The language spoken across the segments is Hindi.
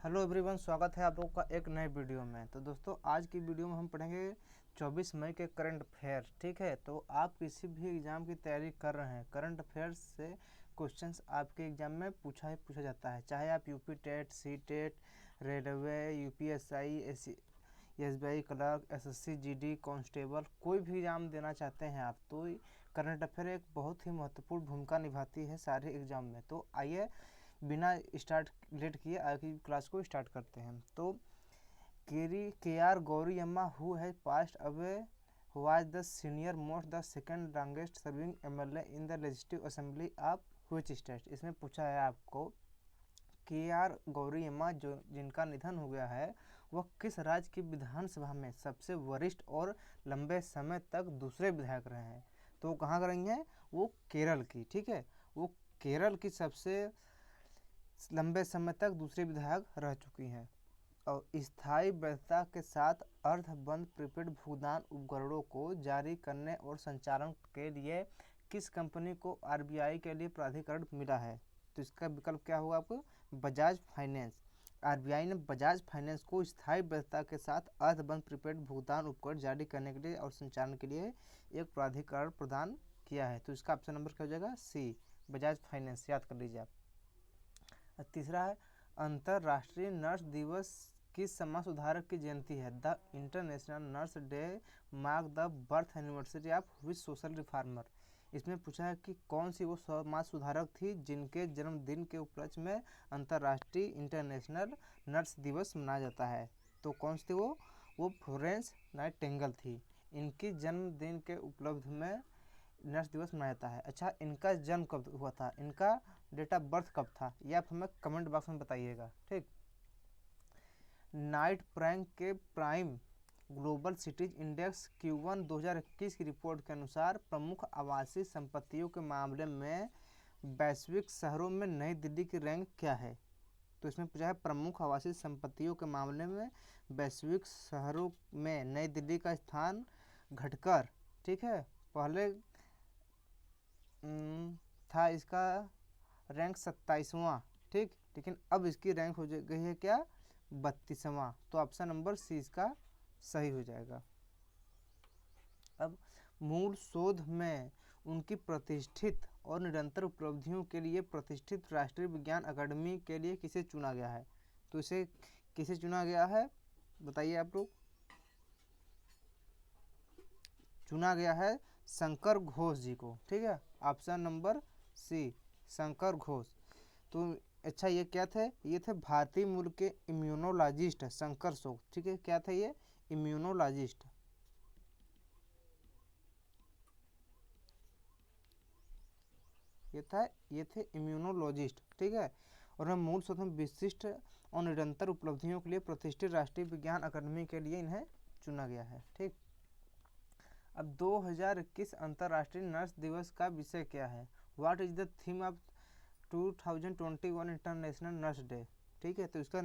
हेलो एवरीवन, स्वागत है आप लोगों का एक नए वीडियो में। तो दोस्तों, आज की वीडियो में हम पढ़ेंगे 24 मई के करंट अफेयर। ठीक है, तो आप किसी भी एग्ज़ाम की तैयारी कर रहे हैं, करंट अफेयर्स से क्वेश्चंस आपके एग्ज़ाम में पूछा जाता है। चाहे आप UP TET, C TET, railway, UPSI, SBI clerk, SSC, GD, constable, कोई भी एग्ज़ाम देना चाहते हैं आप, तो करंट अफेयर एक बहुत ही महत्वपूर्ण भूमिका निभाती है सारे एग्ज़ाम में। तो आइए बिना स्टार्ट लेट किए आगे की क्लास को स्टार्ट करते हैं। तो K R Gowriamma who has passed away was the senior most the second longest serving MLA in the legislative assembly of which state. इसमें पूछा है आपको के आर गौरीयम्मा जो जिनका निधन हो गया है, वह किस राज्य की विधानसभा में सबसे वरिष्ठ और लंबे समय तक दूसरे विधायक रहे हैं। तो वो कहाँ रही हैं? वो केरल की। ठीक है, वो केरल की सबसे लंबे समय तक दूसरे विधायक रह चुकी हैं। और स्थायी वैधता के साथ अर्धबंद प्रीपेड भुगतान उपकरणों को जारी करने और संचालन के लिए किस कंपनी को आरबीआई के लिए प्राधिकरण मिला है? तो इसका विकल्प क्या होगा आपको? बजाज फाइनेंस। आरबीआई ने बजाज फाइनेंस को स्थायी वैधता के साथ अर्धबंद प्रीपेड भुगतान उपकरण जारी करने के लिए और संचालन के लिए एक प्राधिकरण प्रदान किया है। तो इसका ऑप्शन नंबर क्या हो जाएगा? सी, बजाज फाइनेंस। याद कर लीजिए आप। तीसरा है, अंतर्राष्ट्रीय नर्स दिवस किस समाज सुधारक की जयंती है? The international nurse day mark the birth anniversary of which social reformer. इसमें पूछा है कि कौन सी वो समाज सुधारक थी जिनके जन्मदिन के उपलक्ष्य में अंतर्राष्ट्रीय इंटरनेशनल नर्स दिवस मनाया जाता है। तो कौन सी थी वो फ्लोरेंस नाइटिंगेल थी। इनकी जन्मदिन के उपलक्ष्य में नर्स दिवस मनाया जाता है। अच्छा, इनका जन्म कब हुआ था? इनका डेट ऑफ बर्थ कब था? ये आप हमें कमेंट बॉक्स में बताइएगा। ठीक। नाइट प्रैंक के prime global cities index Q1 2021 की रिपोर्ट के अनुसार प्रमुख आवासीय संपत्तियों के मामले में वैश्विक शहरों में नई दिल्ली की रैंक क्या है? तो इसमें पूछा है प्रमुख आवासीय संपत्तियों के मामले में वैश्विक शहरों में नई दिल्ली का स्थान घटकर, ठीक है, पहले था इसका रैंक 27वां। ठीक, लेकिन अब इसकी रैंक हो गई है क्या? 32वां। तो ऑप्शन नंबर सी इसका सही हो जाएगा। अब मूल शोध में उनकी प्रतिष्ठित और निरंतर उपलब्धियों के लिए प्रतिष्ठित राष्ट्रीय विज्ञान अकादमी के लिए किसे चुना गया है? तो इसे किसे चुना गया है बताइए आप लोग। चुना गया है शंकर घोष जी को। ठीक है, option number C, Shankar Ghosh. तो अच्छा, ये क्या थे? ये थे भारतीय मूल के इम्यूनोलॉजिस्ट शंकर घोष। ठीक है, क्या थे ये? इम्यूनोलॉजिस्ट। ये थे इम्यूनोलॉजिस्ट। ठीक है, और हम मूल शोध में विशिष्ट और निरंतर उपलब्धियों के लिए प्रतिष्ठित राष्ट्रीय विज्ञान अकादमी के लिए इन्हें चुना गया है। ठीक। अब 2021 अंतर्राष्ट्रीय नर्स दिवस का विषय क्या है? What is the theme of 2021 international nurse day? ठीक है, तो इसका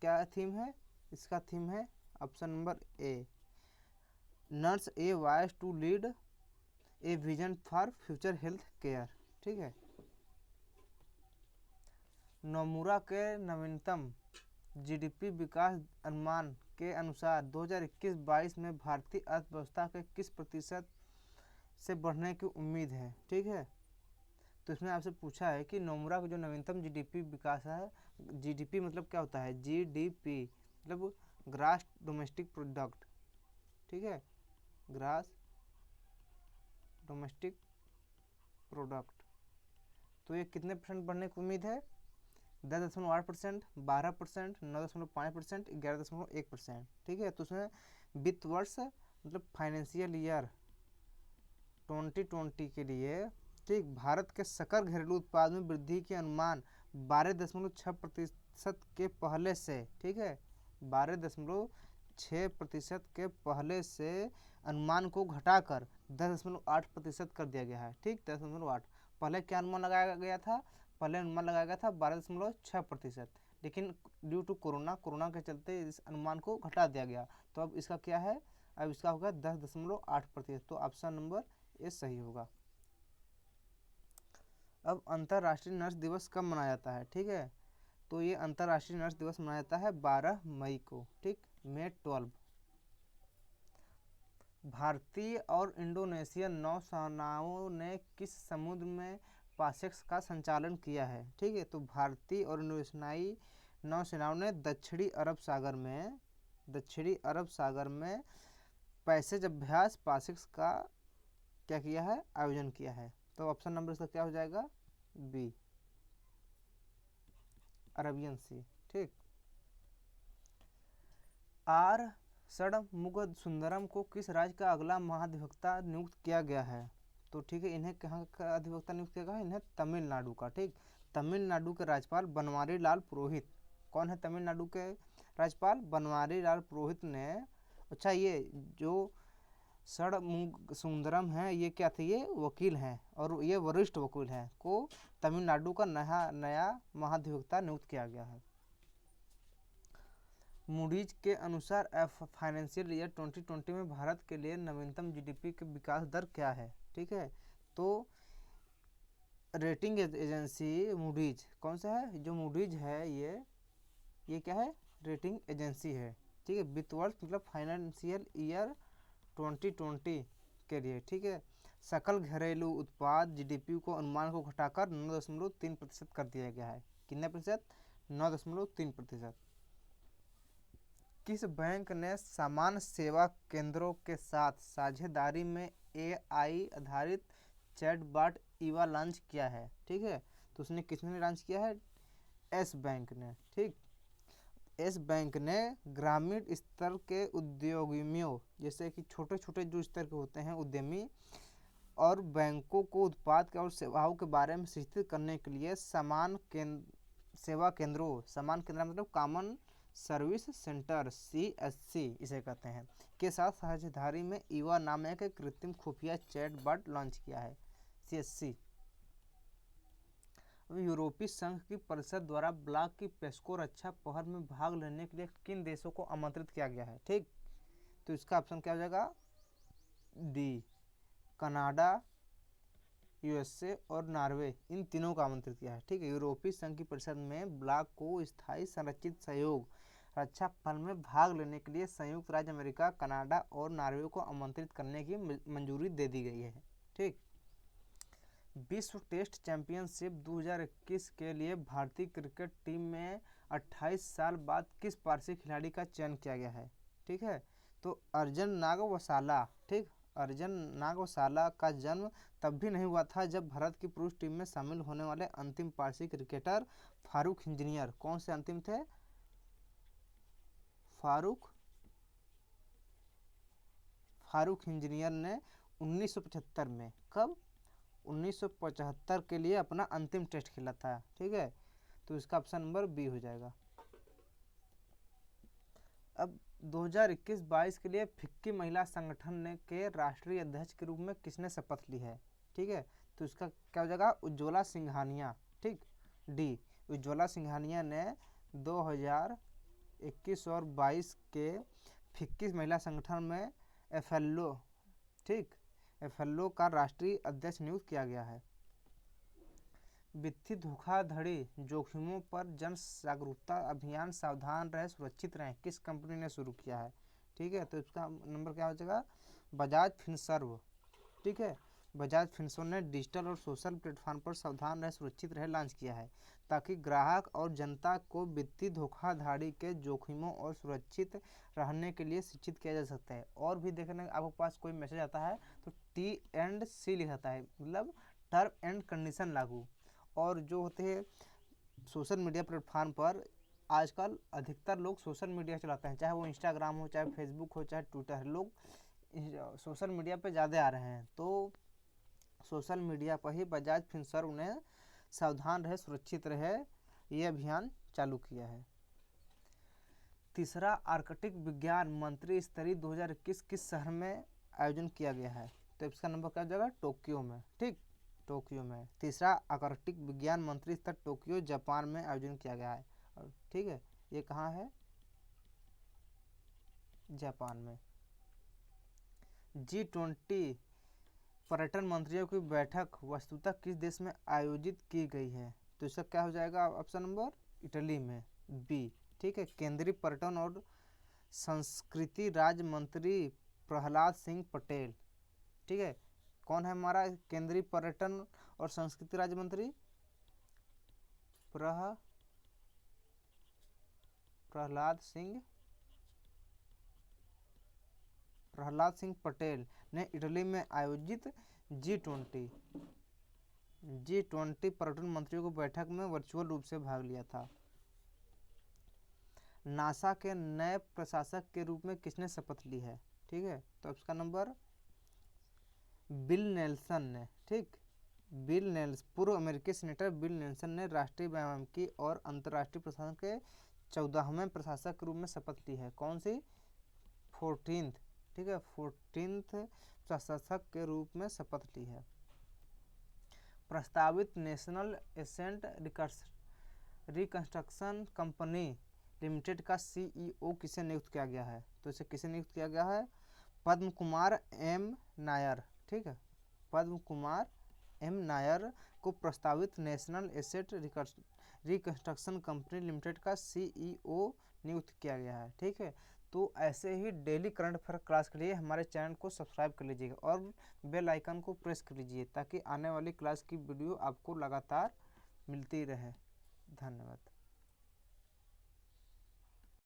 क्या थीम है? इसका थीम है option number A, nurse a voice to lead a vision for future health care. ठीक है। नोमुरा के नवीनतम जीडीपी विकास अनुमान के अनुसार 2021-22 में भारतीय अर्थव्यवस्था के किस प्रतिशत से बढ़ने की उम्मीद है? ठीक है, तो इसमें आपसे पूछा है कि नोमुरा का जो नवीनतम जीडीपी विकास है, जीडीपी मतलब क्या होता है? जीडीपी मतलब ग्रास डोमेस्टिक प्रोडक्ट। ठीक है, ग्रास डोमेस्टिक प्रोडक्ट। तो ये कितने परसेंट बढ़ने की उम्मीद है? 10.8%, 12%, 9.5%, 11.1%। ठीक है, तो उसमें वित्त वर्ष मतलब फाइनेंशियल ईयर 2020 के लिए, ठीक, भारत के सकल घरेलू उत्पाद में वृद्धि के अनुमान 12.6% के पहले से, ठीक है, 12.6% के पहले से अनुमान को घटाकर 10.8% कर दिया गया है। ठीक, 10.8। पहले क्या अनुमान लगाया गया था? पहले अनुमान लगाया गया था 12.6%, लेकिन ड्यू टू कोरोना के चलते इस अनुमान को घटा दिया गया। तो अब इसका क्या है? अब इसका होगा 10.8%। तो ऑप्शन नंबर ये सही होगा। अब अंतर्राष्ट्रीय नर्स दिवस कब मनाया जाता है? ठीक है, तो ये अंतर्राष्ट्रीय नर्स दिवस मनाया जाता है 12 मई को, ठीक, May 12। भारतीय और इंडोनेशियन नौसेनाओं ने किस समुद्र में पासेक्स का संचालन किया है, ठीक है। तो भारतीय और इंडोनेशियाई नौसेनाओं ने दक्षिणी अरब सागर में पैसेज अभ्यास पासेक्स का क्या किया है, आयोजन किया है। तो ऑप्शन नंबर इसका क्या हो जाएगा, बी, अरबियन सी, ठीक। आर षणमुगसुंदरम को किस राज्य का अगला महाधिवक्ता नियुक्त किया गया है, तो ठीक है, इन्हें कहाँ का अधिवक्ता नियुक्त किया गया है, इन्हें तमिलनाडु का, ठीक। तमिलनाडु के राज्यपाल बनवारी लाल पुरोहित, कौन है तमिलनाडु के राज्यपाल, बनवारी लाल पुरोहित ने, अच्छा ये जो षणमुगसुंदरम है ये क्या थे, ये वकील हैं और ये वरिष्ठ वकील हैं, को तमिलनाडु का नया महाधिवक्ता नियुक्त किया गया है। मूडीज के अनुसार फाइनेंशियल ईयर 2020 में भारत के लिए नवीनतम जीडीपी के विकास दर क्या है, ठीक है। तो रेटिंग एजेंसी मूडीज कौन सा है, जो मूडीज है ये क्या है, रेटिंग एजेंसी है, ठीक है। वित्त वर्ष मतलब फाइनेंशियल ईयर 2020 के लिए, ठीक है। सकल घरेलू उत्पाद जीडीपी को अनुमान को घटाकर 9.3% कर दिया गया है, कितने प्रतिशत, 9.3%। किस बैंक ने समान सेवा केंद्रों के साथ साझेदारी में एआई आधारित चैटबॉट ईवा लॉन्च किया है, ठीक है। तो उसने किसने लॉन्च किया है, एस बैंक ने, ठीक। एस बैंक ने ग्रामीण स्तर के उद्यमियों, जैसे कि छोटे छोटे जो स्तर के होते हैं उद्यमी, और बैंकों को उत्पाद और सेवाओं के बारे में शिक्षित करने के लिए समान सेवा केंद्रों, समान केंद्र मतलब कॉमन सर्विस सेंटर, CSC इसे कहते हैं, के साथ साझेदारी में ईवा नामक एक कृत्रिम खुफिया चैटबॉट लॉन्च किया है, CSC। यूरोपीय संघ की परिषद द्वारा ब्लॉक की पेस्को रक्षा पहल में भाग लेने के लिए किन देशों को आमंत्रित किया गया है, ठीक। तो इसका ऑप्शन क्या हो जाएगा, डी, कनाडा, USA और नॉर्वे, इन तीनों को आमंत्रित किया है, ठीक है। यूरोपीय संघ की परिषद में ब्लॉक को स्थायी संरचित सहयोग रक्षा पहल में भाग लेने के लिए संयुक्त राज्य अमेरिका, कनाडा और नॉर्वे को आमंत्रित करने की मंजूरी दे दी गई है, ठीक। विश्व टेस्ट चैंपियनशिप 2021 के लिए भारतीय क्रिकेट टीम में 28 साल बाद किस पारसी खिलाड़ी का चयन किया गया है, ठीक है। तो अर्जुन नागवसाला, ठीक, अर्जुन नागवसाला का जन्म तब भी नहीं हुआ था जब भारत की पुरुष टीम में शामिल होने वाले अंतिम पारसी क्रिकेटर फारूक इंजीनियर, कौन से अंतिम थे, फारूक इंजीनियर ने 1975 में, कब, 1975 के लिए अपना अंतिम टेस्ट खेला था, ठीक है। तो इसका ऑप्शन नंबर बी हो जाएगा। अब 2021-22 के लिए फिक्की महिला संगठन ने के राष्ट्रीय अध्यक्ष के रूप में किसने शपथ ली है, ठीक है। तो इसका क्या हो जाएगा, उज्ज्वला सिंघानिया, ठीक, डी, उज्ज्वला सिंघानिया ने 2021 और 22 के फिक्की महिला संगठन में FLO, ठीक, FLO का राष्ट्रीय अध्यक्ष नियुक्त किया गया है। वित्तीय धोखाधड़ी जोखिमों पर जन जागरूकता अभियान सावधान रहे सुरक्षित रहें किस कंपनी ने शुरू किया है, ठीक है। तो इसका नंबर क्या हो जाएगा, बजाज फिनसर्व, ठीक है। बजाज फिनसर्व ने डिजिटल और सोशल प्लेटफॉर्म पर सावधान रहे सुरक्षित रहे लॉन्च किया है, ताकि ग्राहक और जनता को वित्तीय धोखाधड़ी के जोखिमों और सुरक्षित रहने के लिए शिक्षित किया जा सकता है। और भी देखने आपके पास कोई मैसेज आता है तो T&C लिखा है, मतलब टर्म एंड कंडीशन लागू। और जो होते हैं सोशल मीडिया प्लेटफॉर्म पर आजकल अधिकतर लोग सोशल मीडिया चलाते हैं, चाहे वो इंस्टाग्राम हो, चाहे फेसबुक हो, चाहे ट्विटर है, लोग सोशल मीडिया पे ज़्यादा आ रहे हैं। तो सोशल मीडिया पर ही बजाज फिनसर्व ने सावधान रहे सुरक्षित रहे ये अभियान चालू किया है। तीसरा आर्कटिक विज्ञान मंत्री स्तरीय 2021 किस शहर में आयोजन किया गया है, तो इसका नंबर क्या हो जाएगा, टोक्यो में, ठीक, टोक्यो में। तीसरा आर्कटिक विज्ञान मंत्री स्तर टोक्यो जापान में आयोजन किया गया है, ठीक है। ये कहाँ है, जापान में। G20 पर्यटन मंत्रियों की बैठक वस्तुतः किस देश में आयोजित की गई है, तो इसका क्या हो जाएगा ऑप्शन नंबर इटली में। बी, ठीक है, केंद्रीय पर्यटन और संस्कृति राज्य मंत्री प्रहलाद सिंह पटेल। ठीक है, कौन है हमारा केंद्रीय पर्यटन और संस्कृति राज्य मंत्री? प्रहलाद सिंह पटेल ने इटली में आयोजित G20 पर्यटन मंत्रियों की बैठक में वर्चुअल रूप से भाग लिया था। नासा के नए प्रशासक के रूप में किसने शपथ ली है? ठीक है, तो इसका नंबर बिल नेल्सन ने। ठीक, पूर्व अमेरिकी सेनेटर बिल नेल्सन ने राष्ट्रीय वानिकी और अंतर्राष्ट्रीय प्रशासन के 14वें प्रशासक के रूप में शपथ ली है। कौन सी? 14th, ठीक है, 14th प्रशासक के रूप में शपथ ली है। प्रस्तावित national asset reconstruction company limited का CEO किसे नियुक्त किया गया है? तो इसे किसे नियुक्त किया गया है? पद्म कुमार एम नायर। ठीक है, पद्म कुमार एम नायर को प्रस्तावित national asset reconstruction company limited का CEO नियुक्त किया गया है। ठीक है, तो ऐसे ही डेली करंट अफेयर क्लास के लिए हमारे चैनल को सब्सक्राइब कर लीजिएगा और बेल आइकन को प्रेस कर लीजिए ताकि आने वाली क्लास की वीडियो आपको लगातार मिलती रहे। धन्यवाद।